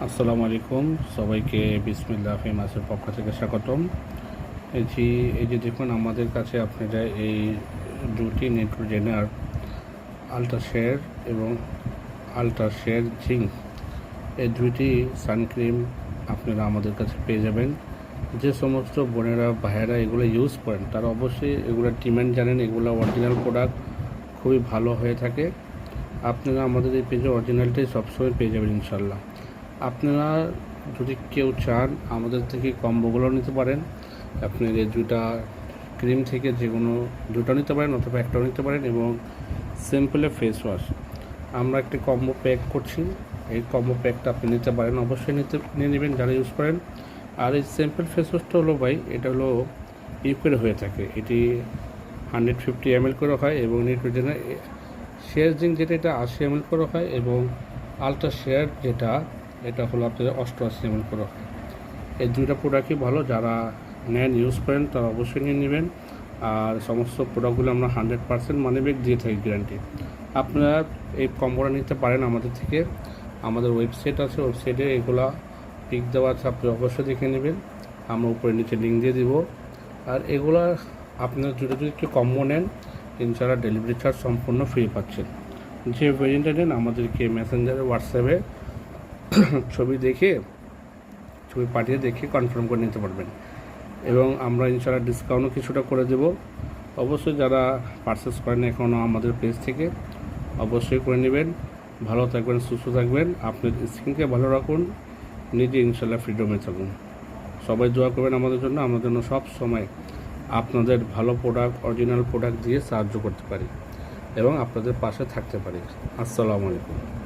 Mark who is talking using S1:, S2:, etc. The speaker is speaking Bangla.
S1: আসসালামু আলাইকুম, সবাইকে বিসমিল্লাহ ফেমাসের পক্ষ থেকে স্বাগতম। এই যে দেখুন, আমাদের কাছে আপনারা এই দুটি নেট্রোজেনার আল্ট্রাশেয়ার এবং আল্ট্রাশেয়ার জিঙ্ক এই দুইটি সানক্রিম আপনারা আমাদের কাছে পেয়ে যাবেন। যে সমস্ত বোনেরা ভাইয়েরা এগুলো ইউজ করেন তারা অবশ্যই এগুলোর ডিমান্ড জানেন। এগুলো অরিজিনাল প্রোডাক্ট, খুবই ভালো হয়ে থাকে। আপনারা আমাদের এই পেজে অরিজিনালটাই সবসময় পেয়ে যাবেন ইনশাল্লাহ। আপনারা যদি কেউ চান আমাদের থেকে কম্বোগুলো নিতে পারেন। আপনি এই দুটা ক্রিম থেকে যে কোনো দুটো নিতে পারেন অথবা একটাও নিতে পারেন। এবং সিম্পলে ফেস ওয়াশ আমরা একটি কম্বো প্যাক করছি। এই কম্বো প্যাকটা আপনি নিতে পারেন, অবশ্যই নিয়ে নেবেন যারা ইউজ করেন। আর এই সিম্পল ফেস ওয়াশটা হলো ভাই, এটা হলো ইউকের হয়ে থাকে। এটি 150 ml করে হয় এবং নিউট্রিজেনের শেয়ার জিঙ্ক যেটা এটা 80 ml করে হয় এবং আলট্রা শেয়ার যেটা এটা হলো আপনাদের 88 ml করে হয়। এই দুইটা প্রোডাক্টই ভালো, যারা নেন ইউজ করেন তারা অবশ্যই নিয়ে নেবেন। আর সমস্ত প্রোডাক্টগুলো আমরা 100% মানি ব্যাক দিয়ে থাকি, গ্যারান্টি। আপনারা এই কম্বোটা নিতে পারেন আমাদের থেকে। আমাদের ওয়েবসাইট আছে, ওয়েবসাইটে এগুলা পিক দেওয়া আছে, আপনি অবশ্যই দেখে নেবেন। আমরা উপরে নিচে লিঙ্ক দিয়ে দিব। আর এগুলা আপনারা যদি একটু কম্বো নেন ইনশাআল্লাহ ডেলিভারি চার্জ সম্পূর্ণ ফ্রি পাচ্ছেন। যে ভেরিয়েন্টটা নেন আমাদেরকে মেসেঞ্জারে হোয়াটসঅ্যাপে ছবি পাঠিয়ে দেখে কনফার্ম করে নিতে পারবেন। এবং আমরা ইনশাআল্লাহ ডিসকাউন্টও কিছুটা করে দেব। অবশ্যই যারা পারচেস করেন এখনও আমাদের পেজ থেকে অবশ্যই করে নেবেন। ভালো থাকবেন, সুস্থ থাকবেন, আপনার স্কিনকে ভালো রাখুন, নিজে ইনশাআল্লাহ ফ্রিডমে থাকুন। সবাই দোয়া করবেন আমাদের জন্য, আমাদের জন্য সব সময় আপনাদের ভালো প্রোডাক্ট, অরিজিনাল প্রোডাক্ট দিয়ে সাহায্য করতে পারি এবং আপনাদের পাশে থাকতে পারি। আসসালামু আলাইকুম।